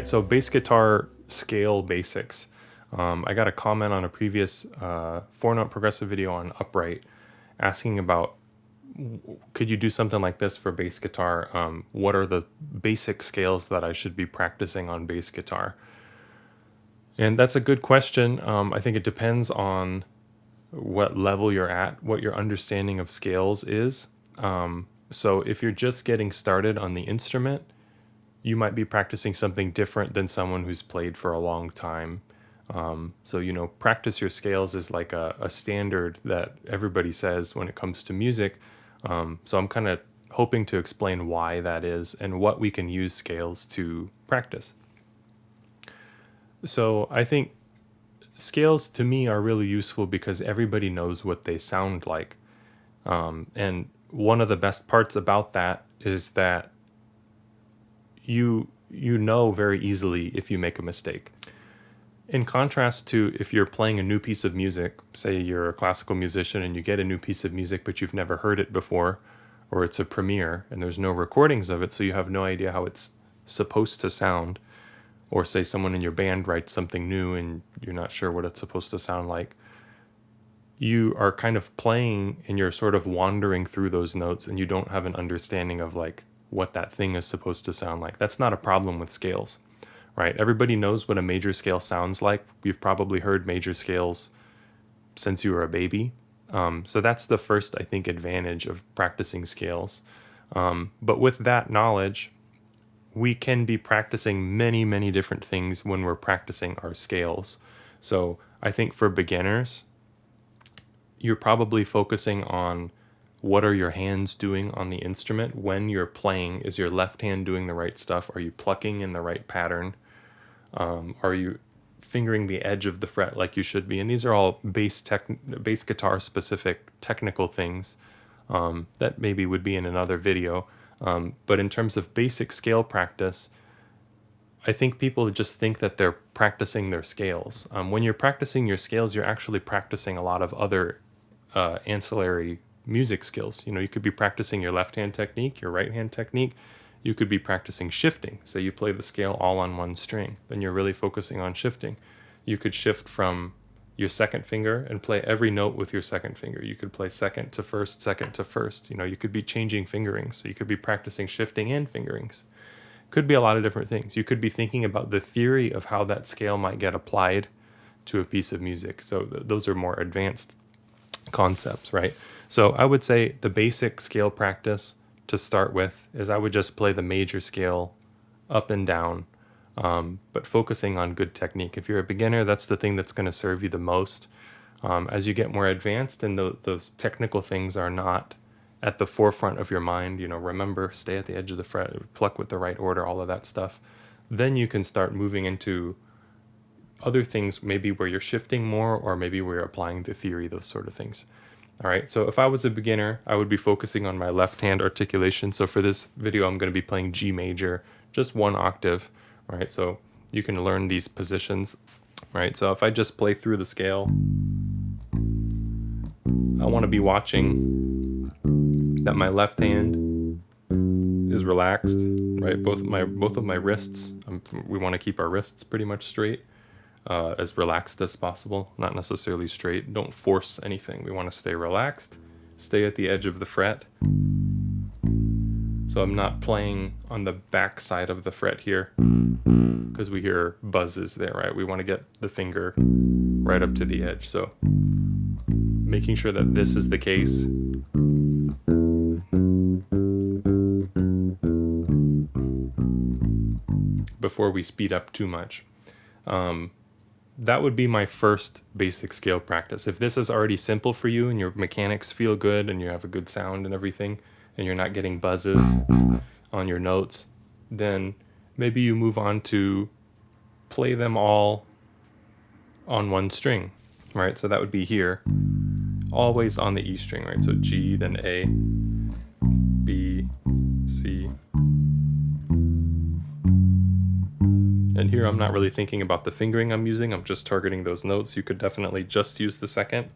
right, so bass guitar scale basics. I got a comment on a previous four-note progressive video on upright asking about could you do something like this for bass guitar? What are the basic scales that I should be practicing on bass guitar? And that's a good question. I think it depends on what level you're at, what your understanding of scales is. So if you're just getting started on the instrument, you might be practicing something different than someone who's played for a long time. So, practice your scales is like a standard that everybody says when it comes to music. So I'm kind of hoping to explain why that is and what we can use scales to practice. So I think scales to me are really useful because everybody knows what they sound like. And one of the best parts about that is that you know very easily if you make a mistake. In contrast to if you're playing a new piece of music, say you're a classical musician and you get a new piece of music but you've never heard it before, or it's a premiere and there's no recordings of it, so you have no idea how it's supposed to sound, or say someone in your band writes something new and you're not sure what it's supposed to sound like, you are kind of playing and you're sort of wandering through those notes and you don't have an understanding of like what that thing is supposed to sound like. That's not a problem with scales, right? Everybody knows what a major scale sounds like. You've probably heard major scales since you were a baby. So that's the first, I think, advantage of practicing scales. But with that knowledge, we can be practicing many, many different things when we're practicing our scales. So I think for beginners, you're probably focusing on what are your hands doing on the instrument when you're playing. Is your left hand doing the right stuff? Are you plucking in the right pattern? Are you fingering the edge of the fret like you should be? And these are all bass guitar specific technical things that maybe would be in another video. But in terms of basic scale practice, I think people just think that they're practicing their scales. When you're practicing your scales, you're actually practicing a lot of other ancillary music skills. You could be practicing your left hand technique, your right hand technique. You could be practicing shifting. Say you play the scale all on one string, then you're really focusing on shifting. You could shift from your second finger and play every note with your second finger. You could play second to first, second to first. You could be changing fingerings. So you could be practicing shifting and fingerings. Could be a lot of different things. You could be thinking about the theory of how that scale might get applied to a piece of music. So those are more advanced concepts, right? So I would say the basic scale practice to start with is I would just play the major scale up and down, but focusing on good technique. If you're a beginner, that's the thing that's going to serve you the most. As you get more advanced and those technical things are not at the forefront of your mind, remember, stay at the edge of the fret, pluck with the right order, all of that stuff, then you can start moving into other things, maybe where you're shifting more or maybe where you're applying the theory, those sort of things. All right, so if I was a beginner, I would be focusing on my left hand articulation. So for this video, I'm going to be playing G major, just one octave, right? So you can learn these positions, right? So if I just play through the scale, I want to be watching that my left hand is relaxed, right? Both of my wrists, we want to keep our wrists pretty much straight. As relaxed as possible, not necessarily straight. Don't force anything. We want to stay relaxed, stay at the edge of the fret. So I'm not playing on the back side of the fret here because we hear buzzes there, right? We want to get the finger right up to the edge. So making sure that this is the case. Before we speed up too much. That would be my first basic scale practice. If this is already simple for you and your mechanics feel good and you have a good sound and everything, and you're not getting buzzes on your notes, then maybe you move on to play them all on one string, right? So that would be here, always on the E string, right? So G, then A, B, C. And here I'm not really thinking about the fingering I'm using, I'm just targeting those notes. You could definitely just use the second.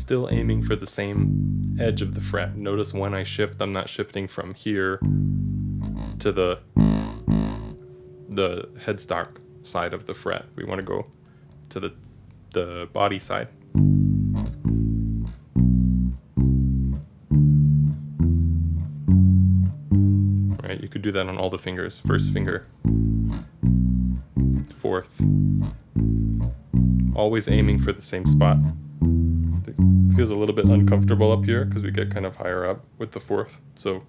still aiming for the same edge of the fret. Notice when I shift, I'm not shifting from here to the headstock side of the fret. We want to go to the body side. Right, you could do that on all the fingers. First finger, fourth. Always aiming for the same spot. It feels a little bit uncomfortable up here because we get kind of higher up with the fourth. So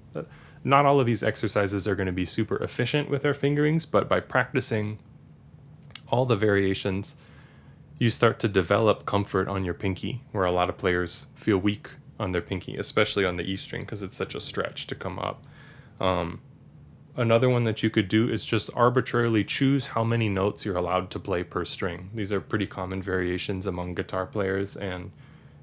not all of these exercises are going to be super efficient with our fingerings, but by practicing all the variations, you start to develop comfort on your pinky, where a lot of players feel weak on their pinky, especially on the E string because it's such a stretch to come up. Another one that you could do is just arbitrarily choose how many notes you're allowed to play per string. These are pretty common variations among guitar players and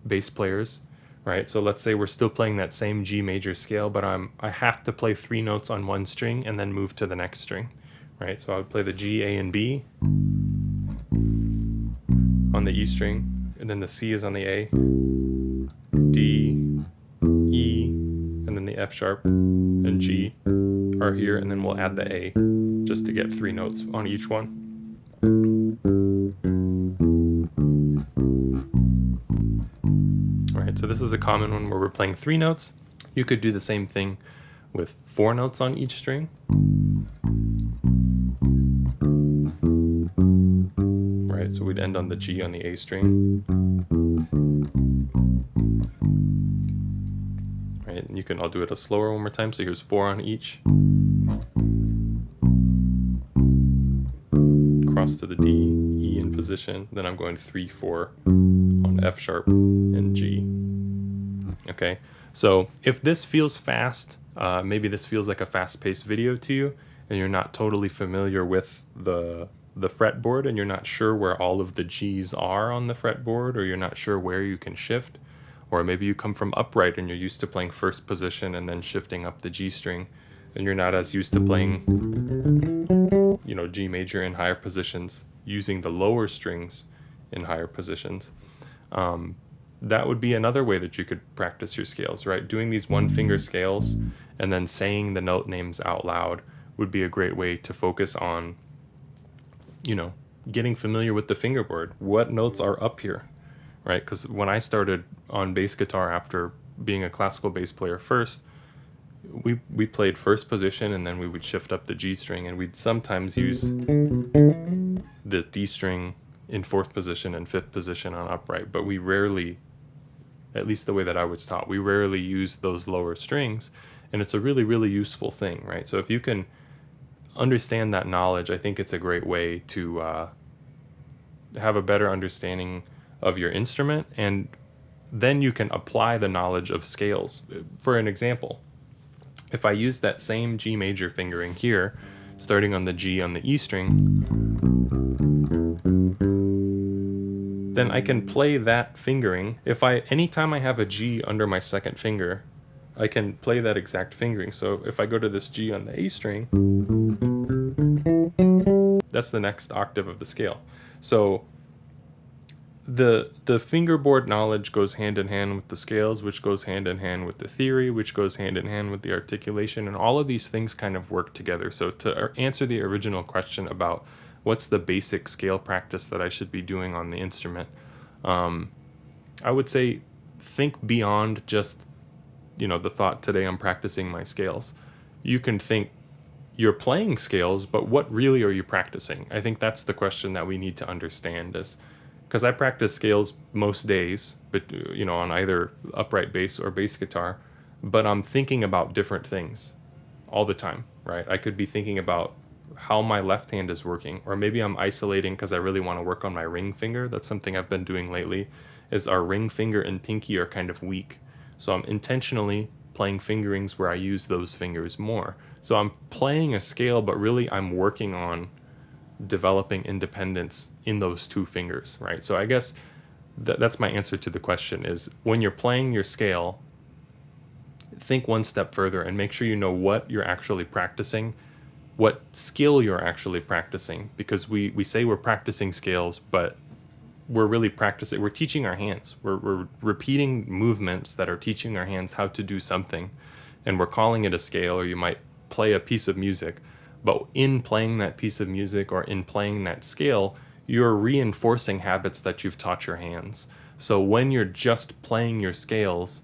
bass players, right? So let's say we're still playing that same G major scale, but I have to play 3 notes on one string and then move to the next string, right? So I would play the G, A, and B on the E string, and then the C is on the A, D, E, and then the F sharp and G are here, and then we'll add the A just to get 3 notes on each one. Alright, so this is a common one where we're playing 3 notes. You could do the same thing with 4 notes on each string. Right, so we'd end on the G on the A string. Right, and I'll do it slower one more time. So here's 4 on each. Cross to the D, E in position. Then I'm going 3, 4 on F sharp and G. Okay, so if this feels fast, maybe this feels like a fast-paced video to you, and you're not totally familiar with the fretboard, and you're not sure where all of the G's are on the fretboard, or you're not sure where you can shift, or maybe you come from upright and you're used to playing first position and then shifting up the G string, and you're not as used to playing, G major in higher positions, using the lower strings in higher positions. That would be another way that you could practice your scales, right? Doing these one finger scales and then saying the note names out loud would be a great way to focus on, getting familiar with the fingerboard. What notes are up here, right? Because when I started on bass guitar after being a classical bass player first, we played first position and then we would shift up the G string, and we'd sometimes use the D string in 4th position and 5th position on upright, but we rarely, at least the way that I was taught, we rarely use those lower strings, and it's a really, really useful thing, right? So if you can understand that knowledge, I think it's a great way to have a better understanding of your instrument, and then you can apply the knowledge of scales. For an example, if I use that same G major fingering here, starting on the G on the E string, then I can play that fingering. Anytime I have a G under my second finger, I can play that exact fingering. So if I go to this G on the A string, that's the next octave of the scale. So the fingerboard knowledge goes hand in hand with the scales, which goes hand in hand with the theory, which goes hand in hand with the articulation, and all of these things kind of work together. So to answer the original question about what's the basic scale practice that I should be doing on the instrument, I would say think beyond just the thought, today I'm practicing my scales. You can think you're playing scales, but what really are you practicing? I think that's the question that we need to understand, is because I practice scales most days, but on either upright bass or bass guitar, but I'm thinking about different things all the time, right? I could be thinking about how my left hand is working, or maybe I'm isolating because I really want to work on my ring finger. That's something I've been doing lately, is our ring finger and pinky are kind of weak. So I'm intentionally playing fingerings where I use those fingers more. So I'm playing a scale, but really I'm working on developing independence in those 2 fingers, right? So I guess that's my answer to the question, is when you're playing your scale, think one step further and make sure you know what you're actually practicing, what skill you're actually practicing, because we say we're practicing scales, but we're really practicing, we're teaching our hands. We're repeating movements that are teaching our hands how to do something. And we're calling it a scale, or you might play a piece of music. But in playing that piece of music or in playing that scale, you're reinforcing habits that you've taught your hands. So when you're just playing your scales,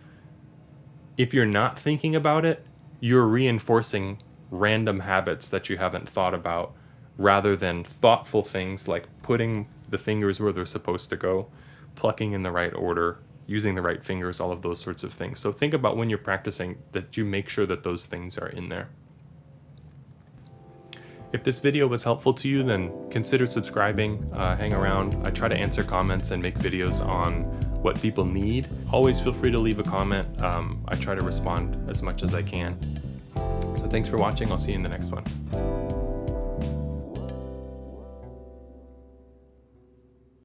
if you're not thinking about it, you're reinforcing random habits that you haven't thought about, rather than thoughtful things like putting the fingers where they're supposed to go, plucking in the right order, using the right fingers, all of those sorts of things. So think about when you're practicing that you make sure that those things are in there. If this video was helpful to you, then consider subscribing, hang around. I try to answer comments and make videos on what people need. Always feel free to leave a comment. I try to respond as much as I can. So thanks for watching. I'll see you in the next one.